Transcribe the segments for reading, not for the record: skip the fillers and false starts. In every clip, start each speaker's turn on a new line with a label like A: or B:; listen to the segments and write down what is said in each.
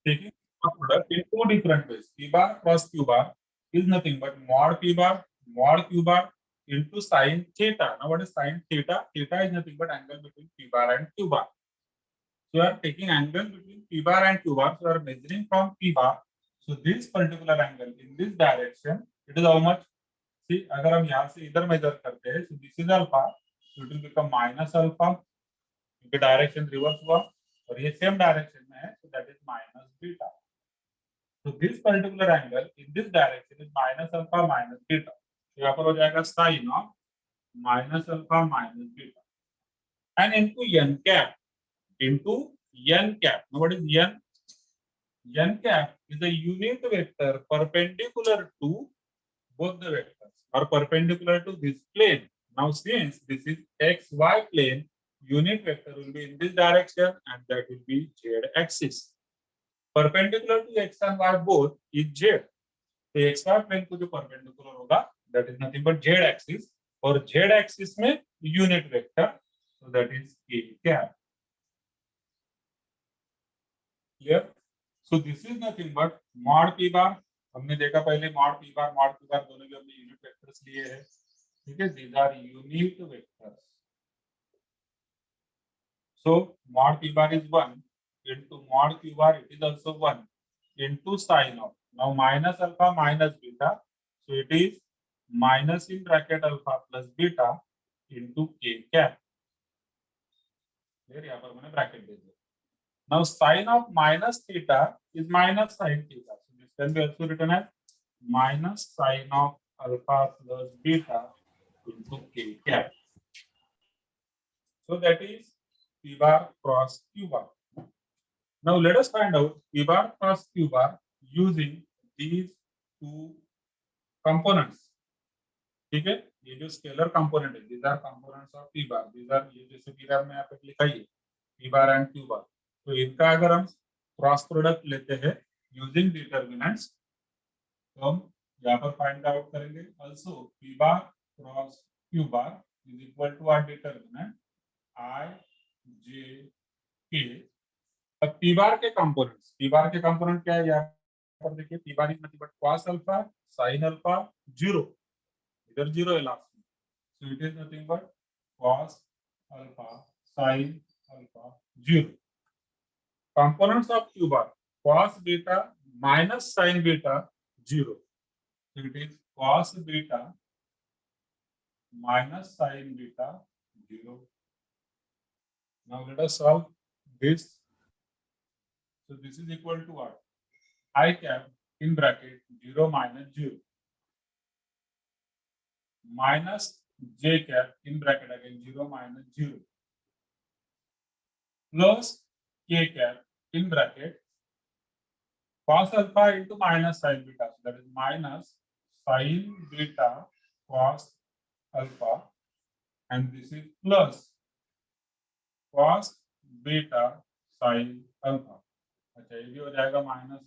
A: taking a product in two different ways. P bar cross Q bar is nothing but mod Q bar into sin theta. Now what is sin theta? Theta is nothing but angle between P bar and Q bar. So you are taking angle between P bar and Q bar. So you are measuring from P bar. So this particular angle in this direction, it is how much? See, अगर हम यहाँ से इधर major करते हैं, so this is alpha, so it will become minus alpha. क्योंकि direction reverse हुआ और ये सेम डायरेक्शन में है, so that is minus beta. So this particular angle in this direction is minus alpha minus beta. तो यहाँ पर हो जाएगा sin of minus alpha minus beta. And into n cap. Into n cap. Now what is n? N cap is a unit vector perpendicular to both the vectors or perpendicular to this plane. Now since this is xy plane, unit vector will be in this direction and that will be z axis. Perpendicular to x and y both is z. तो xy plane को जो perpendicular होगा that is nothing but z axis और z axis में unit vector, so that is k cap. Clear? So this is nothing but mod p bar. हमने देखा पहले mod p bar दोनों के हमने यूनिट वेक्टर्स लिए हैं. ठीक है, these are unit vectors. So mod p bar is 1 into mod q bar, it is also 1 into sin of. Now minus alpha minus beta, so it is minus in bracket alpha plus beta into k cap. यहाँ पर मैंने bracket दे दिया. Now sin of minus theta is minus sin theta. So this can be also written as minus sin of alpha plus beta into k cap. So that is P bar cross Q bar. Now let us find out P bar cross Q bar using these two components. ठीक है, ये जो scalar component है, these are components of P bar. These are ये जैसे P bar में यहाँ पे लिखा ही है P bar and Q bar. तो इनका अगर हम क्रॉस प्रोडक्ट लेते हैं यूजिंग डिटर्मिनेंट्स, तो हम यहाँ पर फाइंड आउट करेंगे. Also P bar cross Q bar is equal to R determinant I J K. अब P bar के कंपोनेंट क्या है? यहाँ पर देखिए P bar is nothing but cos alpha sin alpha 0. इधर 0 है लास्ट में, so it is nothing but cos alpha sin alpha 0. Components of Q bar cos beta minus sin beta 0. So it is cos beta minus sin beta 0. Now let us solve this. So this is equal to what? I cap in bracket 0 minus 0 minus j cap in bracket again 0 minus 0 plus k cap in bracket cos alpha into minus sin beta. So that is minus sin beta cos alpha and this is plus cos beta sin alpha. अच्छा, ये भी हो जाएगा minus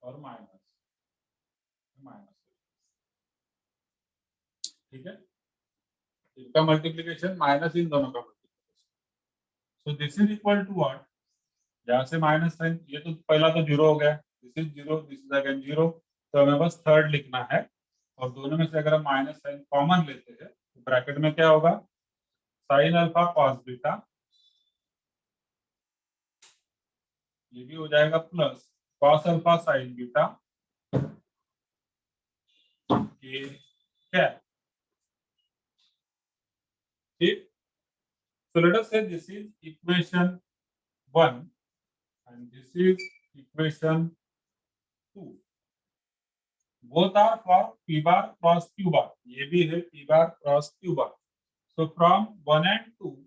A: और minus minus. ठीक है, इनका multiplication minus इन दोनों का multiplication. So this is equal to what? यहाँ से माइनस साइन, ये तो पहला तो जीरो हो गया, this is zero, this is again zero, तो हमें बस थर्ड लिखना है और दोनों में से अगर हम माइनस साइन कॉमन लेते हैं तो ब्रैकेट में क्या होगा? साइन अल्फा कॉस बीटा, ये भी हो जाएगा plus cos alpha sine beta के कैप. ठीक, so let us say this is equation 1 and this is equation 2. both are for P bar cross Q bar. ये भी है P bar cross Q bar. So from 1 and 2,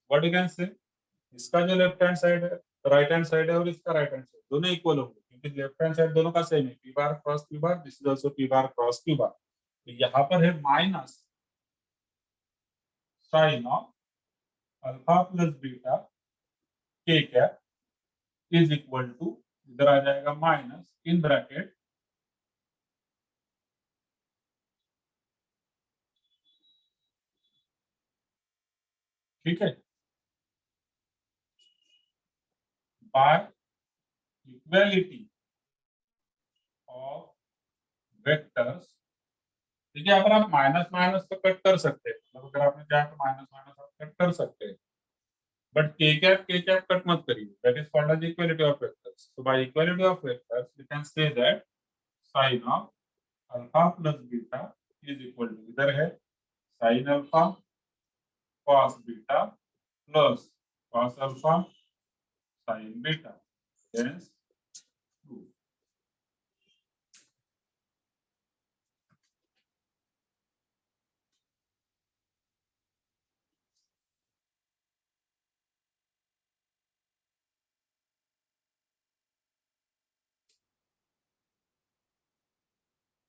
A: what you can say? इसका जो left hand side है, right hand side है और इसका right hand side दोनों इक्वल होंगे क्योंकि लेफ्ट हैंड साइड दोनों का सेम है. P bar cross Q bar, this is also P bar cross Q bar. तो यहाँ पर है minus sine of alpha plus beta के कैप इज इक्वल टू, इधर आ जाएगा माइनस इन ब्रैकेट ठीक है by equality of vectors. ठीक है, अगर आप माइनस माइनस तो कट कर सकते हैं, मतलब अगर आपने चाहा तो माइनस माइनस आप कट कर सकते हैं, बट के कैप कट मत करिए. That is called as equality of vectors. So by equality of vectors we can say that sine of alpha plus beta is equal to, इधर है sine alpha cos beta plus cos alpha sine beta. Hence, 2.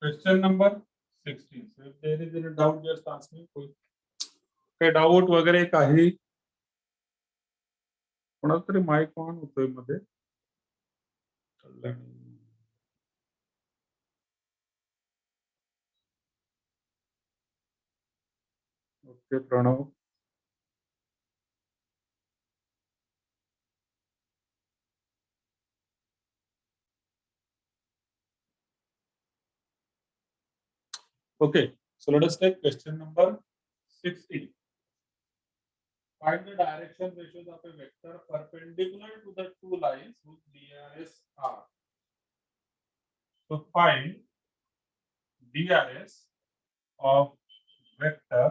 A: Question number 16. So if there is any doubt, just ask me. काही doubt वगैरे काही कोणाचा तरी mic on होतोय मध्ये. Okay Pranav. Okay, so let us take question number 16. Find the direction ratios of a vector perpendicular to the two lines whose DRS are. So find DRS of vector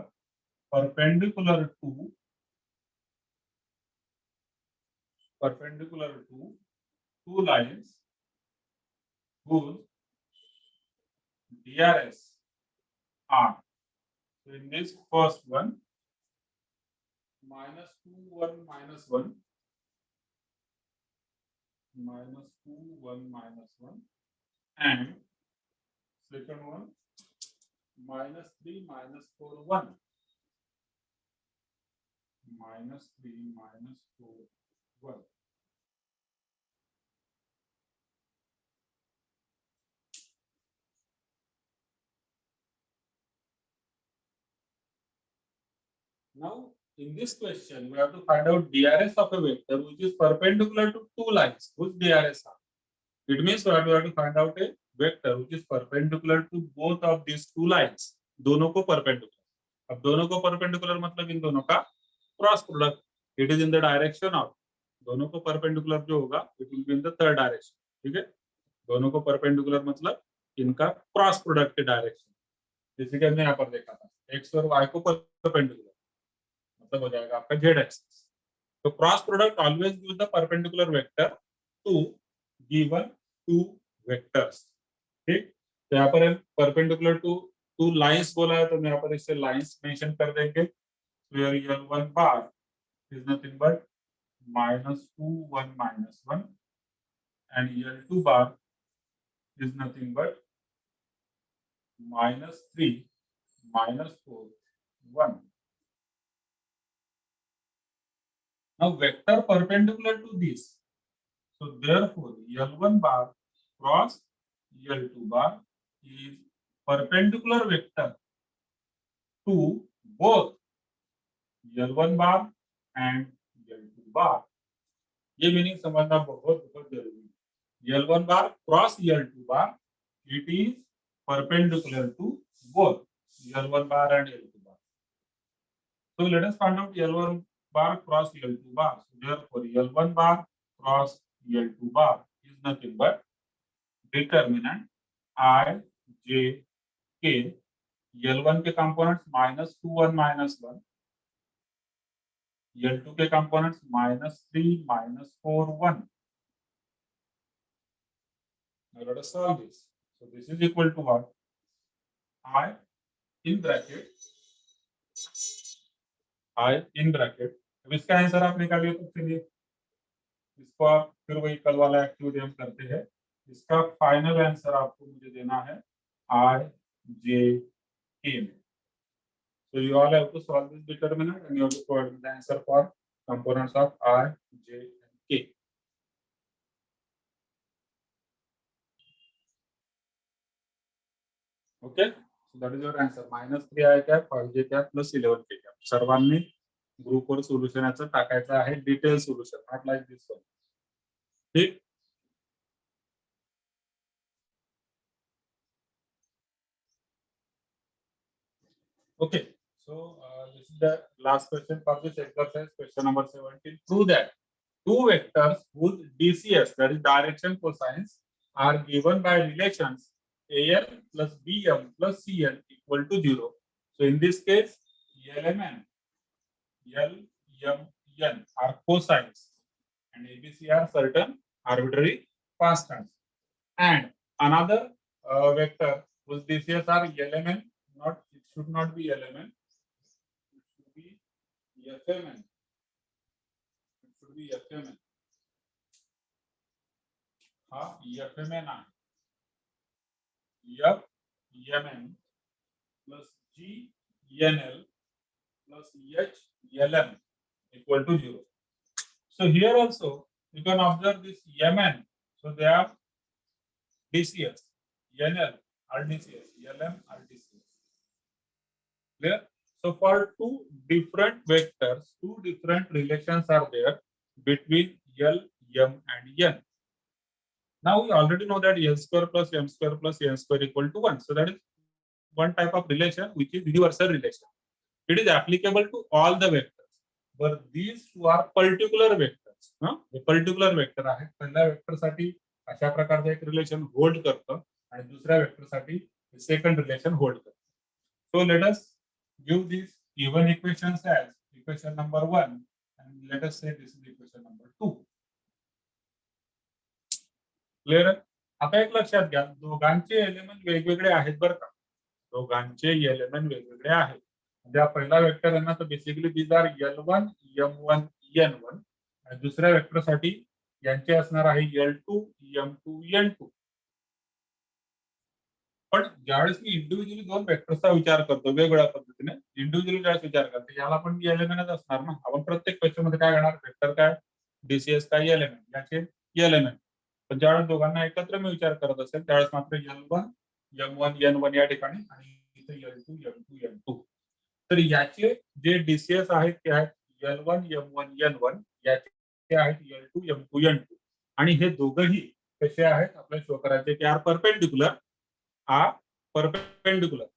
A: perpendicular to two lines whose DRS are. So in this first one, minus 2, 1, minus 1, minus 2, 1, minus 1, and second one, minus 3, minus 4, 1, minus 3, minus 4, 1. Now, in this question, we have to find out DRS of a vector which is perpendicular to two lines whose DRS are. It means we have to find out a vector which is perpendicular to both of these two lines. दोनों को perpendicular. अब दोनों को perpendicular मतलब इन दोनों का cross product. It is in the direction of. दोनों को perpendicular जो होगा, it will be in the third direction. ठीक है? दोनों को perpendicular मतलब इनका क्रॉस प्रोडक्ट के डायरेक्शन. जैसे कि हमने यहाँ पर देखा था, x और y को perpendicular. मतलब हो जाएगा आपका z एक्सिस. तो cross product always gives the perpendicular vector to given two vectors. ठीक, तो यहाँ पर परपेंडिकुलर टू टू लाइंस बोला है, तो हम यहाँ पर इससे लाइंस मेंशन कर देंगे. Where L1 bar is nothing but -2 1 -1 and L2 bar is nothing but -3 -4 1. Now vector perpendicular to this. So therefore L1 bar cross L2 bar is perpendicular vector to both L1 bar and L2 bar. ये meaning समझना बहुत बहुत जरूरी है. L1 bar cross L2 bar, it is perpendicular to both L1 bar and L2 bar. So let us find out L1 bar cross L2 bar. So therefore L1 bar cross L2 bar is nothing but determinant I, J, K. L1 के components -2 1 -1, L2 के components -3 -4 1. Now let us solve this. So this is equal to what? I in bracket. अब इसका answer आप निकालिए तो चलिए इसको आप फिर वही कल वाला एक्टिविटी हम करते हैं. इसका फाइनल आंसर आपको मुझे देना है I, J, K में. So you all have to solve this determinant and you have to provide the answer for components of I, J, and K. Okay, so that is your answer. -3 I cap, 5J cap plus 11K cap. सर्वांनी ग्रुपवर solution याचं टाकायचं आहे, detail solution, not like this one. ठीक. Okay. So this is the last question for this exercise. Question number 17. Prove that two vectors whose DCS, that is direction cosines, are given by relations AL plus BM plus CL equal to 0. So in this case, LMN, LMN are cosines and ABC are certain arbitrary constants. And another vector whose DCS are LMN, not it should not be LMN, it should be FMN. It should be FMN. FMN आहे. FMN plus GNL plus HLM equal to 0. So here also you can observe this MN. So they are DCS, NL are DCS, LM are DCS. Clear? So for two different vectors, two different relations are there between L, M and N. Now we already know that L square plus M square plus N square equal to 1. So that is one type of relation which is universal relation. It is applicable to all the vectors. But these two are particular vectors. हे particular vector आहे. पहिल्या vector साठी अशा प्रकारचं एक relation hold करतं आणि दुसऱ्या वेक्टर साठी सेकंड रिलेशन होल्ड करतं. So let us give these given equations as equation number 1 and let us say this is equation number 2. Clear? आता एक लक्षात घ्या, दोघांचे एलिमेंट वेगवेगळे आहेत बरं का. दोघांचे एलिमेंट वेगवेगळे आहेत. म्हणजे पहिला वेक्टर आहे ना, तर basically these are L1, M1, N1 आणि दुसऱ्या वेक्टर साठी यांचे असणार आहे L2, M2, N2. पण ज्यावेळेस मी इंडिव्हिज्युअली दोन वेक्टर्सचा विचार करतो वेगवेगळ्या पद्धतीने, इंडिव्हिज्युअली ज्यावेळेस विचार करतो याला पण एलिमेंटच असणार ना. आपण प्रत्येक क्वेश्चन मध्ये काय करणार, वेक्टर काय, डीसीएस काय, एलिमेंट, याचे एलिमेंट. पण ज्यावेळेस दोघांना एकत्र मी विचार करत असेल त्यावेळेस मात्र L1, M1, N1 या ठिकाणी आणि इथे L2, M2, N2. तर याचे जे डीसीएस आहेत ते आहेत L1, M1, N1, याचे आहेत L2, M2, N2 आणि हे दोघंही कसे आहेत आपल्या शो करायचे की are perpendicular, are perpendicular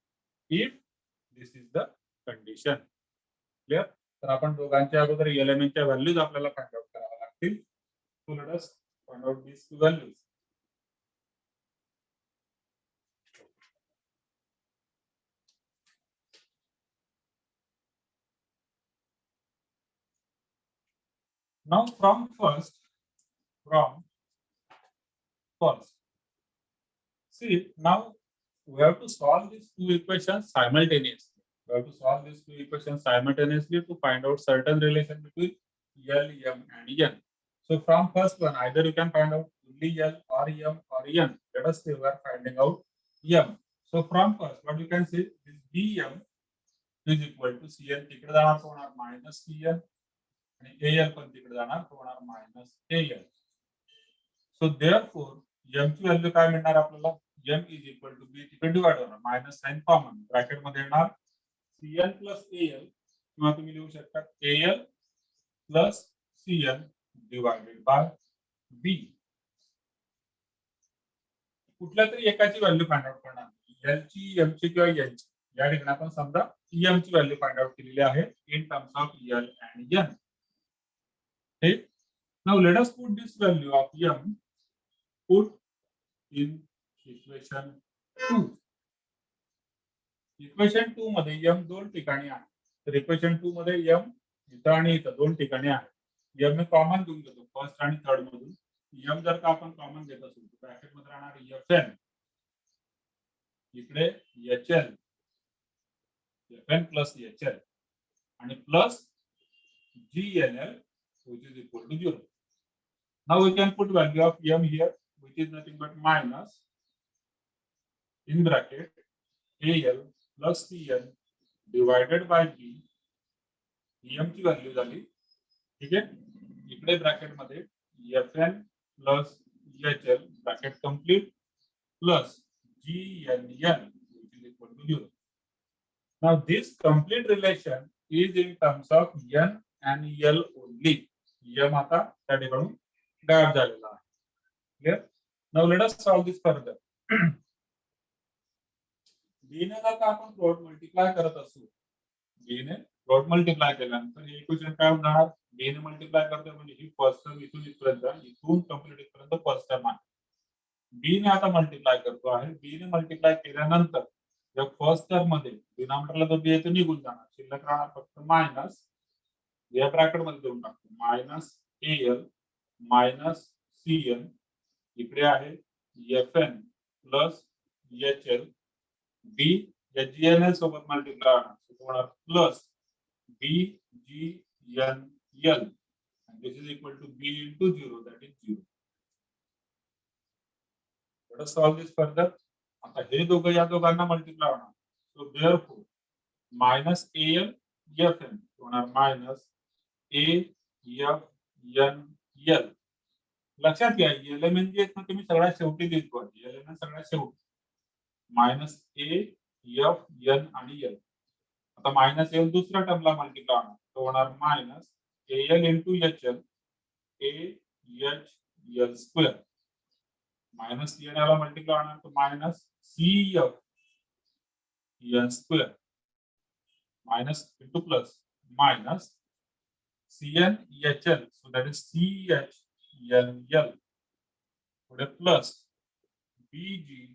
A: if this is the condition. Clear? तर आपण दोघांच्या अगोदर एलिमेंटच्या व्हॅल्यूज आपल्याला फाइंड आउट कराव्या लागतील. So let us find out these two values. Now from first, see now we have to solve these two equations simultaneously. We have to solve these two equations simultaneously to find out certain relation between L, M and N. So from first one, either you can find out only L or M or N. Let us say we are finding out M. So from first, what you can say is BM is equal to CN. तिकडे जाणार तो होणार minus CN आणि AL पण तिकडे जाणार तो होणार minus AL. So therefore M ची व्हॅल्यू काय मिळणार आपल्याला, M is equal to B तिकडे डिवाइड होणार, मायनस साइन कॉमन, ब्रॅकेट मध्ये येणार CN प्लस AL किंवा तुम्ही लिहू शकता AL plus CN divided by B. कुठल्या तरी एकाची व्हॅल्यू फाइंड आउट करणार, L ची, M ची किंवा N ची. या ठिकाणी आपण समजा M ची व्हॅल्यू फाइंड आउट केलेली आहे in terms of L and N. ठीक. Now let us put this value of M put in equation 2. Equation 2 मध्ये M दोन ठिकाणी आहे. तर इक्वेशन 2 मध्ये M इथं आणि इथं दोन ठिकाणी आहे. M मी कॉमन घेऊन घेतो फर्स्ट आणि थर्ड मधून. M जर का आपण कॉमन घेत असेल तर ब्रॅकेट मध्ये राहणार FN, इकडे HL, FN प्लस HL आणि plus GNL which is equal to 0. Now we can put value of M here which is nothing but minus in bracket AL plus CN divided by B. M ची value झाली, ठीक आहे. इकडे bracket मध्ये FN plus HL bracket complete plus GNL which is equal to 0. Now this complete relation is in terms of N and L only. M आता त्या ठिकाणी गायब झालेला आहे. Clear? Now let us solve this further. b ने जर का आपण फ्लोट मल्टिप्लाय करत असू, b ने फ्लोट मल्टिप्लाय केल्यानंतर हे इक्वेशन काय होणार? b ने मल्टिप्लाय करतोय म्हणजे ही फर्स्ट टर्म इथून इथपर्यंत, इथून कंप्लीट इथपर्यंत फर्स्ट टर्म आहे. b ने आता मल्टिप्लाय करतो आहे. b ने मल्टिप्लाय केल्यानंतर या फर्स्ट टर्म मध्ये डिनॉमिनेटरला जो b आहे तो निघून जाणार, शिल्लक राहणार फक्त मायनस, या ब्रॅकेट मध्ये देऊन टाकतो मायनस al मायनस cn, इकडे आहे fn प्लस hl, b या gns सोबत मल्टिप्लाय होणार plus bgnl, and this is equal to b into 0, that is 0. Let us solve this further. आता हे दोघं या दोघांना मल्टिप्लाय होणार, सो देअरफॉर मायनस al fn होणार minus a f n l. लक्षात घ्या एलिमेंट जे आहेत ना तुम्ही सगळ्यात शेवटी लिहितो, एलिमेंट सगळ्यात शेवटी मायनस a f n आणि l. आता मायनस एल दुसऱ्या टर्मला मल्टिप्लाय होणार, तो होणार minus al into hl ahl square, minus cn याला मल्टिप्लाय होणार तो minus cf n square, minus into plus minus cn hl, so that is chnl, पुढे plus bgnl,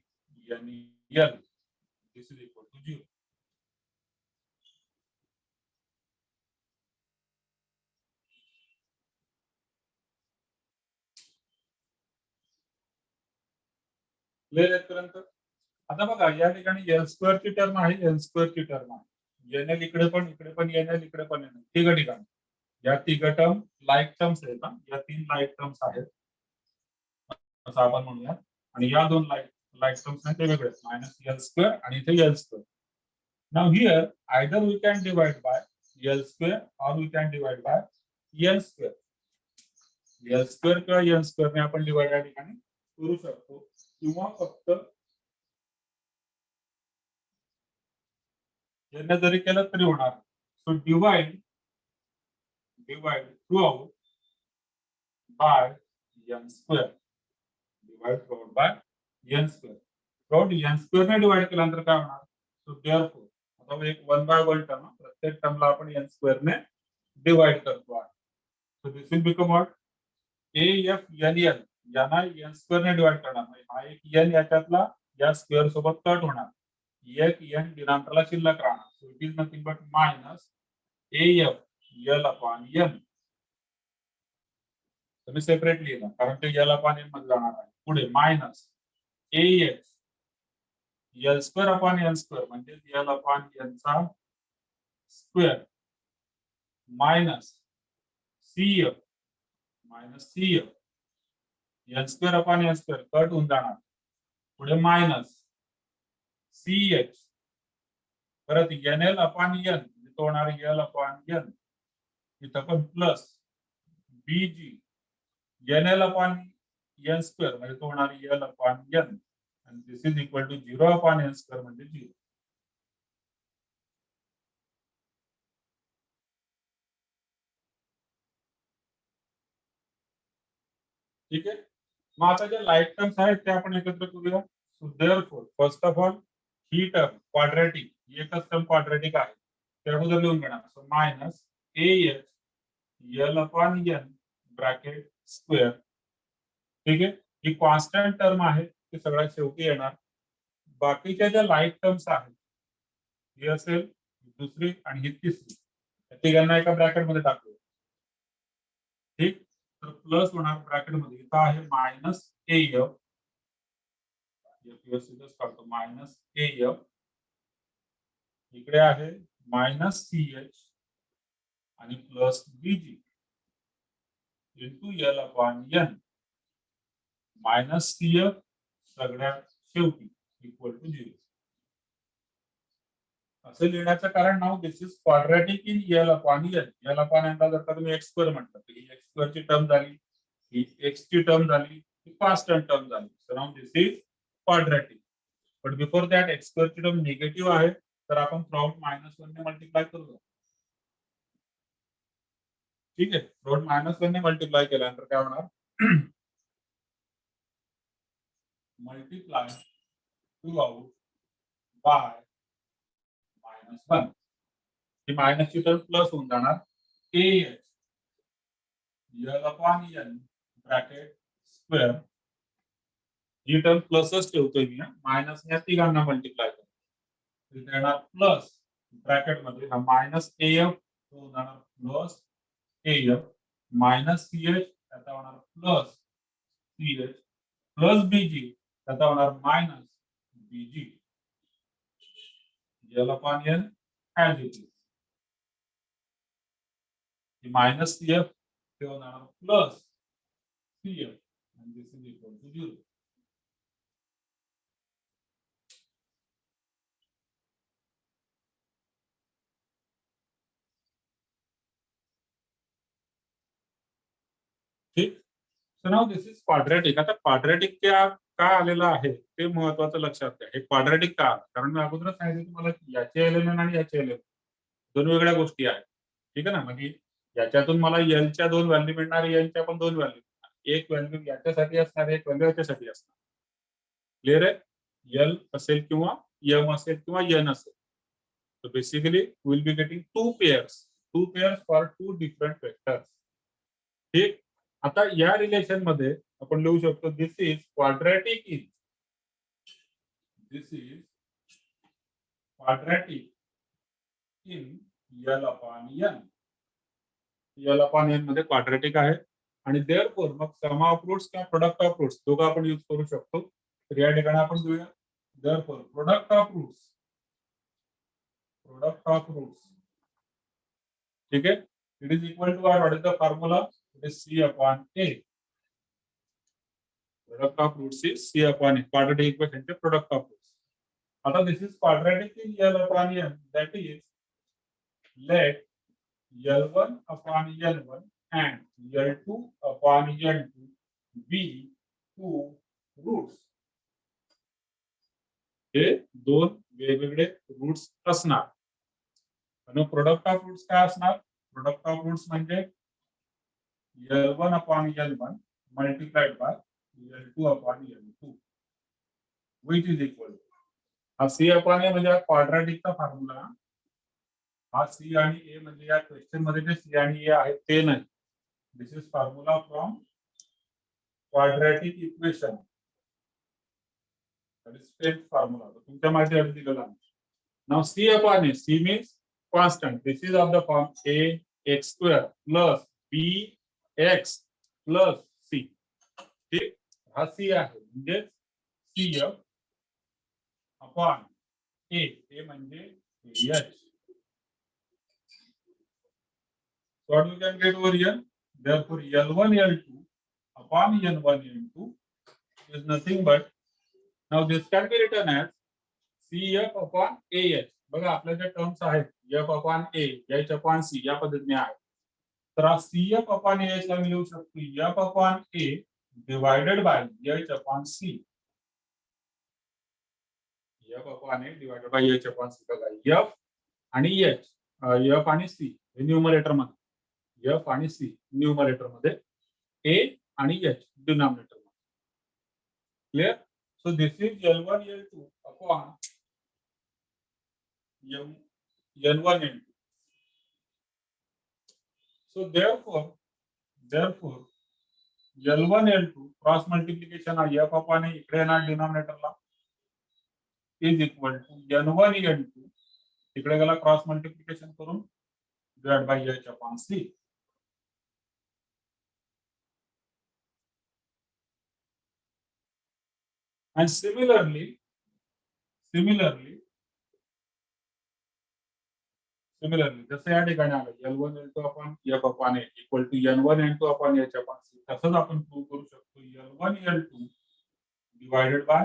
A: this is equal to 0. Clear येतपर्यंत? आता बघा या ठिकाणी एल स्क्वेअर ची टर्म आहे, एल स्क्वेअर ची टर्म आहे, एनएल इकडे पण एनएल इकडे पण एनएल, तिघ ठिकाणी या तिघ टर्म लाईक टर्म्स आहेत ना, या तीन लाईक टर्म्स आहेत असं आपण म्हणूया, आणि या दोन लाईक टर्म्स आहेत ते वेगळे, मायनस एल स्क्वेअर आणि इथे L square. Now here either we can divide by L square और we can divide by L square. L square किंवा एल स्क्वेअर ने आपण डिवाइड या ठिकाणी करू शकतो, किंवा फक्त यांना जरी केलं तरी होणार. So divide throughout by N square, divide throughout by N square. Through N square ने डिवाइड केल्यानंतर काय होणार? सो देअरफॉर आता एक 1 बाय 1 टर्म, प्रत्येक टर्मला आपण एन स्क्वेअर ने डिवाइड करतो आहे. So this will become what? AFNL यांना एन स्क्वेअर ने डिवाइड करणार, हा एक एन याच्यातला या स्क्वेअर सोबत कट होणार, एक एन डिनॉमिनेटरला शिल्लक राहणार, so it is nothing but minus AFL upon N. तुम्ही सेपरेट लिहिला कारण ते एल अपॉन एन मध्ये जाणार आहे. पुढे minus AX L square upon N square म्हणजे एल अपॉन एन चा square, minus CF N square upon N square cut होऊन जाणार, पुढे मायनस CH परत NL अपॉन एन, तो होणार एल अपॉन एन, इथं पण plus BG NL upon N square म्हणजे तो होणार एल अपॉन एन, आणि this is equal to 0 upon N square म्हणजे 0. ठीक आहे. मग आता ज्या लाईक टर्म्स आहेत त्या आपण एकत्र करूया. So therefore first of all ही टर्म क्वाड्रॅटिक, एकच टर्म क्वाड्रॅटिक आहे, त्या अगोदर लिहून घेणार. So minus AX L upon N bracket square. ठीक आहे, ही कॉन्स्टंट टर्म आहे, ती सगळ्यात शेवटी येणार. बाकीच्या ज्या लाईक टर्म्स आहेत ही असेल दुसरी आणि ही तिसरी, तिघांना एका ब्रॅकेट मध्ये टाकू. ठीक, तर प्लस होणार ब्रॅकेट मध्ये, इथं आहे मायनस AF काढतो मायनस AF, इकडे आहे मायनस CH आणि plus BG into L upon N minus CF सगळ्यात शेवटी इक्वल टू 0. असे लिहिण्याचं कारण now this is quadratic in L upon N. L upon एनला जर का तुम्ही एक्स स्क्वेअर म्हटलं तर ही एक्स स्क्वेअर ची टर्म झाली, ही एक्स ची टर्म झाली, ही कॉन्स्टंट टर्म झाली. So now this is quadratic. But before that x square ची टर्म निगेटिव्ह आहे, तर आपण फ्रॉम -1 ने मल्टिप्लाय करू. ठीक आहे, फ्रॉम -1 ने मल्टिप्लाय केल्यानंतर काय होणार? multiply 2 out by -1. ही मायनस ची टर्म प्लस होऊन जाणार ah l upon n bracket square. ही टर्म प्लसच ठेवतोय मी, मायनस या तिघांना मल्टिप्लाय करतो येणार प्लस ब्रॅकेट मध्ये हा मायनस af होऊन जाणार प्लस af मायनस ch त्याचा होणार प्लस ch प्लस bg त्याचा होणार minus bg l upon n as it is. Minus cf ते होणार plus cf and this is equal to 0. ठीक. So now this is quadratic. आता क्वाड्रॅटिक का आलेलं आहे ते महत्त्वाचं लक्षात घ्या. हे क्वाड्रॅटिक का आलं? कारण मी अगोदरच सांगितलं तुम्हाला की याचे एलिमेंट आणि याचे एलिमेंट दोन वेगळ्या गोष्टी आहेत. ठीक आहे ना. म्हणजे याच्यातून मला एल च्या दोन व्हॅल्यू मिळणार, एन च्या पण दोन व्हॅल्यू मिळणार. एक व्हॅल्यू याच्यासाठी असणार, एक व्हॅल्यू याच्यासाठी असणार. क्लिअर आहे? एल असेल किंवा एम असेल किंवा एन असेल. So basically we will be getting two pairs for two different vectors. ठीक. आता या रिलेशन मध्ये आपण लिहू शकतो this is quadratic in L upon N. L upon N मध्ये क्वाड्रॅटिक आहे आणि देअरफॉर मग सम ऑफ रूट्स किंवा प्रोडक्ट ऑफ रूट्स दोघं आपण यूज करू शकतो. तर या ठिकाणी आपण घेऊया देअरफॉर प्रोडक्ट ऑफ रूट्स. ठीक है. It is equal to what is the formula? It is c upon a. Product of roots is c upon a. Quadratic equation के product of roots. आता this is quadratic in L upon n. That is, let L1 upon L1 and L2 upon L2 be two roots. हे दोन वेगवेगळे roots असणार. आणि product of roots काय असणार? Product of roots म्हणजे L1 upon L1 multiplied by L2 upon L2 which is equal to हा C upon A म्हणजे क्वाड्रॅटिकचा formula. हा C आणि A म्हणजे या क्वेश्चन मध्ये जे C आणि A आहेत ते नाही. This is formula from quadratic equation. that is straight formula. तुमच्या माहिती आहे दिलेला आहे. Now C upon A, C means constant. This is of the form A x square plus B x plus C. ठीक. हा C आहे म्हणजे CF upon A. A म्हणजे H. So what we can get over here? Therefore L1 L2 upon N1 N2 is nothing but, now this can be written as CF upon AH. बघा आपल्या ज्या terms आहेत F upon A, H upon C या पद्धतीने आहेत. तर CF upon AH ला मी लिहू शकतो F upon A divided by H upon C. F upon A divided by H upon C. बघा F आणि H, F आणि C हे न्यूमरेटर मध्ये, F आणि C न्यूमरेटर मध्ये, A आणि H डिनॉमिनेटर मध्ये. Clear? So this is L1 L2 upon N1 N2. So therefore L1 L2 cross multiplication of F upon A इकडे येणार डिनॉमिनेटरला is equal to N1 N2 इकडे गेला cross multiplication करून divided by H upon C. And similarly जसं या ठिकाणी आलं L1 L2 upon F upon A equal to N1 N2 upon H upon C. तसंच आपण प्रूव्ह करू शकतो L1 L2 divided by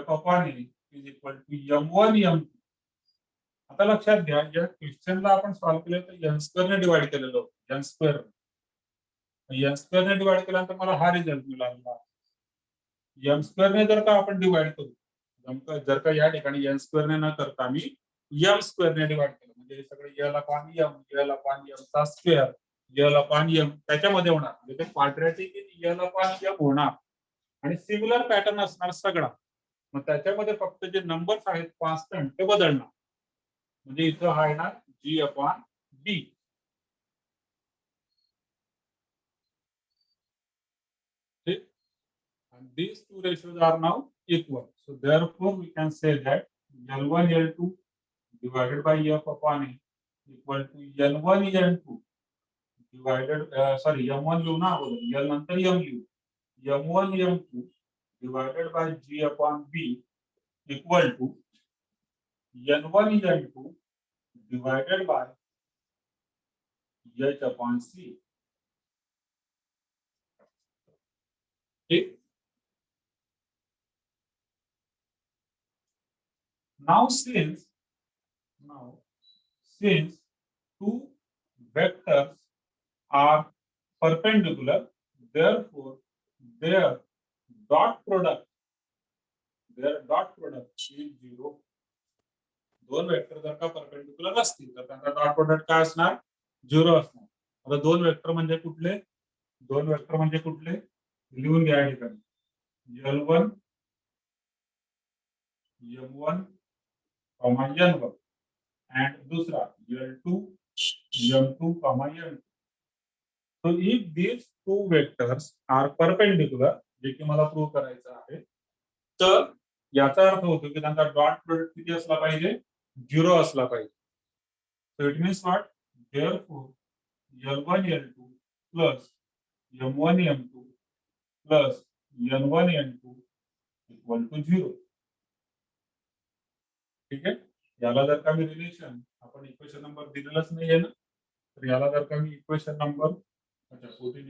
A: F upon A is equal to M1 M2. आता लक्षात घ्या या क्वेश्चनला आपण सॉल्व्ह केलं तर n स्क्वेअर ने डिवाइड केलेलं होतं. n स्क्वेअर ने डिवाइड केल्यानंतर मला हा रिझल्ट मिळाला. m स्क्वेअर ने जर का आपण डिवाइड करू, जर का या ठिकाणी n स्क्वेअर ने न करता मी m स्क्वेअर ने डिवाइड केलं म्हणजे हे सगळं l upon m चा स्क्वेअर l upon m त्याच्यामध्ये होणार. म्हणजे क्वाड्रॅटिक इन l upon m होणार. आणि सिमिलर पॅटर्न असणार सगळा. मग त्याच्यामध्ये फक्त जे नंबर्स आहेत कॉन्स्टंट ते बदलणार. म्हणजे इथं हा येणार G अपॉन B. ठीक. And these two ratios are now equal. So therefore we can say that L1 L2 divided by F upon A equal to L1 N2 divided sorry M1 लिहू ना अगोदर L नंतर M लिहू. M1 M2 divided by G upon B equal to N1 N2 divided by H upon C. Okay. Now since two vectors are perpendicular, therefore their dot product is 0. दोन vector जर का perpendicular असतील तर त्यांचा dot product काय असणार 0 असणार. आता दोन वेक्टर म्हणजे कुठले लिहून घ्या या ठिकाणी L1 M1 N1 and दूसरा L2 M2 N2. So if these two vectors are perpendicular, जे की मला प्रूव्ह करायचं आहे, तर याचा अर्थ होतो की त्यांचा डॉट प्रोडक्ट किती असला पाहिजे 0 असला पाहिजे. So it means what? Therefore L1 L2 plus M1 M2 plus N1 N2 equal to 0. ठीक आहे. याला जर का मी रिलेशन आपण इक्वेशन नंबर दिलेलाच नाहीये ना, तर याला जर का मी इक्वेशन नंबर अच्छा 14